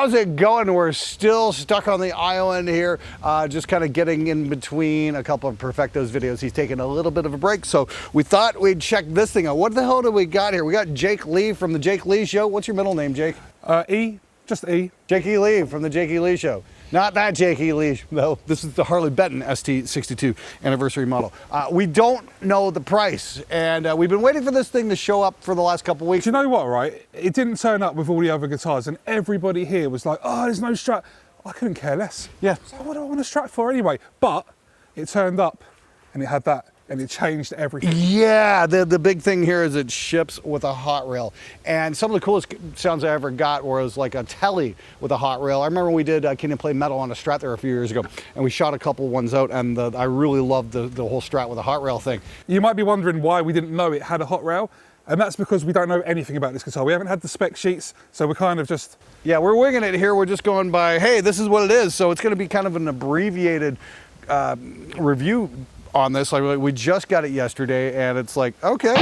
how's it going? We're still stuck on the island here, just kind of getting in between a couple of Perfecto's videos. He's taking a little bit of a break, so we thought we'd check this thing out. What the hell do we got here? We got Jake Lee from the Jake Lee Show. What's your middle name, Jake? E, just E. Jake E. Lee from the Jake E. Lee Show. Not that Jake E. Lee, though. This is the Harley Benton ST62 anniversary model. We don't know the price, and we've been waiting for this thing to show up for the last couple of weeks. Do you know what, right? It didn't turn up with all the other guitars, and everybody here was like, oh, there's no Strat. I couldn't care less. Yeah. So what do I want a Strat for anyway? But it turned up, and it had that, and it changed everything. Yeah, the big thing here is it ships with a hot rail. And some of the coolest sounds I ever got was like a telly with a hot rail. I remember we did Can You Play Metal on a Strat there a few years ago, and we shot a couple ones out, and I really loved the whole Strat with a hot rail thing. You might be wondering why we didn't know it had a hot rail, and that's because we don't know anything about this guitar. We haven't had the spec sheets, so we're kind of just... Yeah, we're winging it here. We're just going by, hey, this is what it is. So it's going to be kind of an abbreviated review on this. Like, we just got it yesterday, and it's like, okay.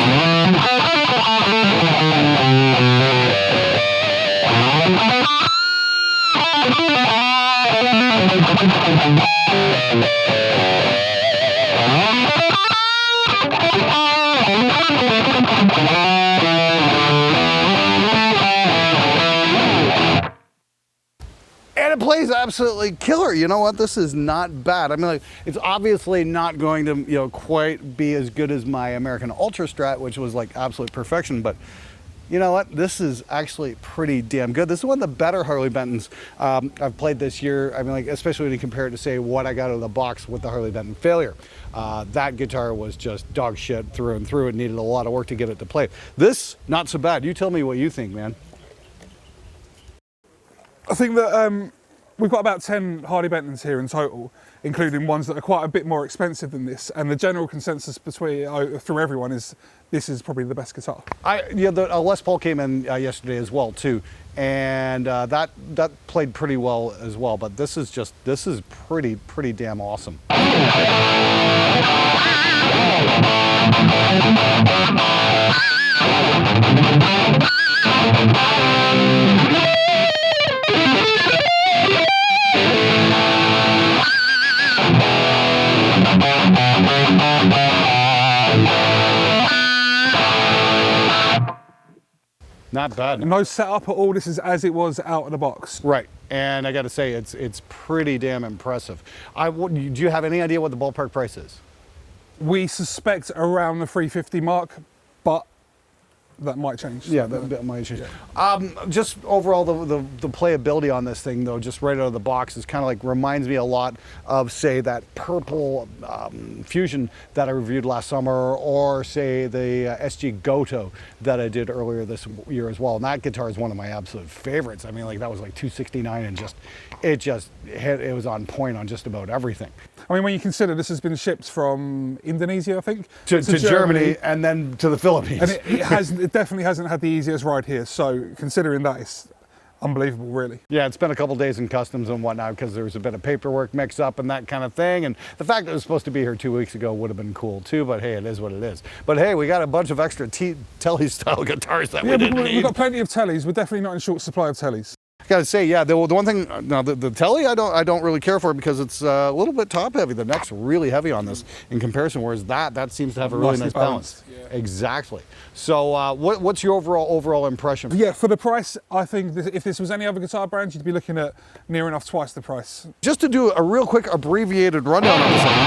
And it plays absolutely killer. You know what? This is not bad. I mean, like, it's obviously not going to, you know, quite be as good as my American Ultra Strat, which was like absolute perfection. But you know what? This is actually pretty damn good. This is one of the better Harley Bentons I've played this year. I mean, like, especially when you compare it to, say, what I got out of the box with the Harley Benton Failure. That guitar was just dog shit through and through. It needed a lot of work to get it to play. This, not so bad. You tell me what you think, man. I think that we've got about 10 Harley Bentons here in total, including ones that are quite a bit more expensive than this. And the general consensus between through everyone is this is probably the best guitar. Yeah, the Les Paul came in yesterday as well too, and that played pretty well as well. But this is pretty damn awesome. Not bad. No setup at all. This is as it was out of the box. Right, and I got to say, it's pretty damn impressive. Do you have any idea what the ballpark price is? We suspect around the 350 mark, but that might change. Yeah, that might change. Yeah. Just overall, the playability on this thing, though, just right out of the box, is kind of like reminds me a lot of, say, that purple Fusion that I reviewed last summer, or say the SG Goto that I did earlier this year as well. And that guitar is one of my absolute favorites. I mean, like, that was like 269, and it was on point on just about everything. I mean, when you consider this has been shipped from Indonesia, I think, to Germany, and then to the Philippines. And it definitely hasn't had the easiest ride here. So considering that, it's unbelievable, really. Yeah, it's been a couple days in customs and whatnot because there was a bit of paperwork mix up and that kind of thing. And the fact that it was supposed to be here 2 weeks ago would have been cool too. But hey, it is what it is. But hey, we got a bunch of extra Telly style guitars that we didn't need. We've got plenty of Tellys. We're definitely not in short supply of Tellys. I gotta say, yeah, the one thing, now the Telly I don't really care for because it's a little bit top heavy. The neck's really heavy on this in comparison, whereas that seems to have a really nice balance. Yeah. Exactly. So what's your overall impression? Yeah, for the price, I think if this was any other guitar brand, you'd be looking at near enough twice the price. Just to do a real quick abbreviated rundown on this thing.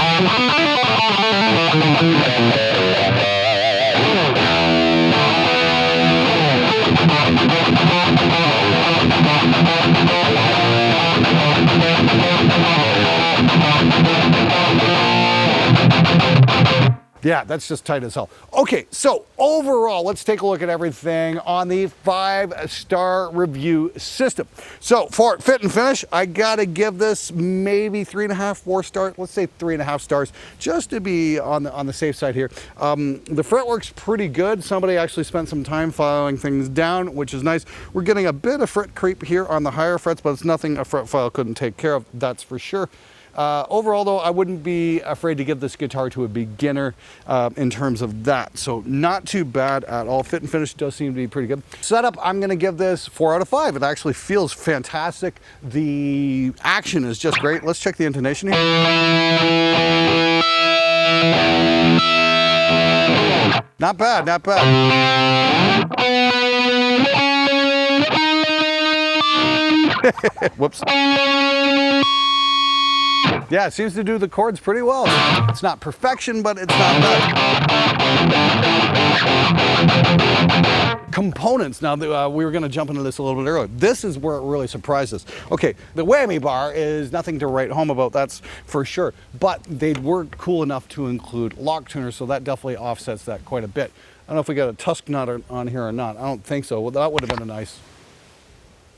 Yeah, that's just tight as hell. Okay, so overall, let's take a look at everything on the 5-star review system. So for fit and finish, I gotta give this maybe 3.5, 4 stars. Let's say 3.5 stars, just to be on the safe side here. The fretwork's pretty good. Somebody actually spent some time filing things down, which is nice. We're getting a bit of fret creep here on the higher frets, but it's nothing a fret file couldn't take care of, that's for sure. Overall though, I wouldn't be afraid to give this guitar to a beginner in terms of that. So not too bad at all. Fit and finish does seem to be pretty good. Setup, I'm gonna give this 4 out of 5. It actually feels fantastic. The action is just great. Let's check the intonation here. Not bad, not bad. Whoops. Yeah, it seems to do the chords pretty well. It's not perfection, but it's not bad. Components. Now, we were going to jump into this a little bit earlier. This is where it really surprised us. Okay, the whammy bar is nothing to write home about, that's for sure. But they were cool enough to include lock tuners, so that definitely offsets that quite a bit. I don't know if we got a tusk nut on here or not. I don't think so. Well, that would have been a nice...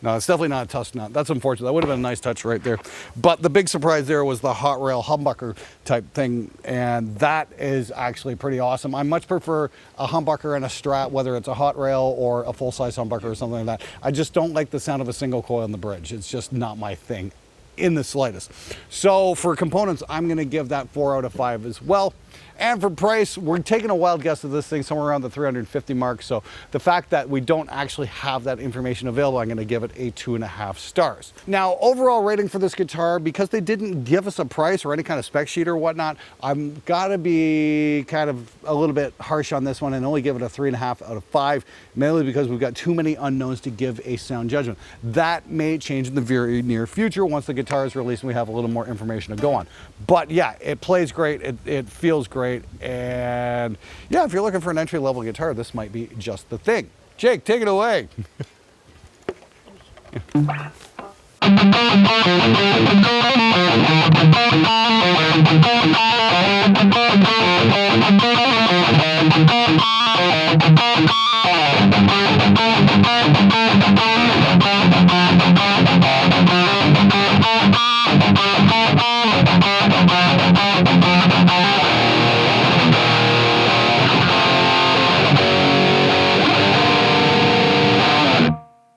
No, it's definitely not a tusk nut. That's unfortunate. That would have been a nice touch right there. But the big surprise there was the hot rail humbucker type thing, and that is actually pretty awesome. I much prefer a humbucker and a strat, whether it's a hot rail or a full-size humbucker or something like that. I just don't like the sound of a single coil on the bridge. It's just not my thing in the slightest. So for components, I'm going to give that 4 out of 5 as well. And for price, we're taking a wild guess of this thing somewhere around the 350 mark. So the fact that we don't actually have that information available, I'm going to give it a 2.5 stars. Now, overall rating for this guitar, because they didn't give us a price or any kind of spec sheet or whatnot, I'm gotta be kind of a little bit harsh on this one and only give it a 3.5 out of 5, mainly because we've got too many unknowns to give a sound judgment. That may change in the very near future once the guitar is released and we have a little more information to go on. But yeah, it plays great, it feels great. And yeah, if you're looking for an entry-level guitar, this might be just the thing. Jake, take it away.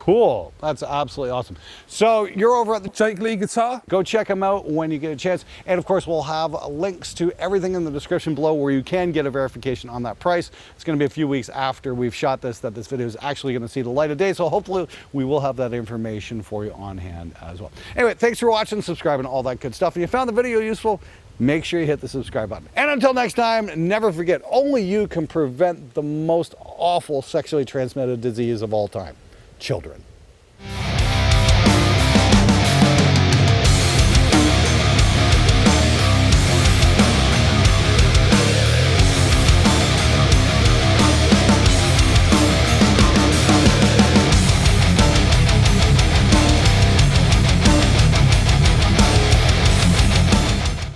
Cool. That's absolutely awesome. So you're over at the Jake Lee Guitar. Go check them out when you get a chance. And of course, we'll have links to everything in the description below where you can get a verification on that price. It's going to be a few weeks after we've shot this that this video is actually going to see the light of day. So hopefully we will have that information for you on hand as well. Anyway, thanks for watching, subscribing, all that good stuff. If you found the video useful, make sure you hit the subscribe button. And until next time, never forget, only you can prevent the most awful sexually transmitted disease of all time: children.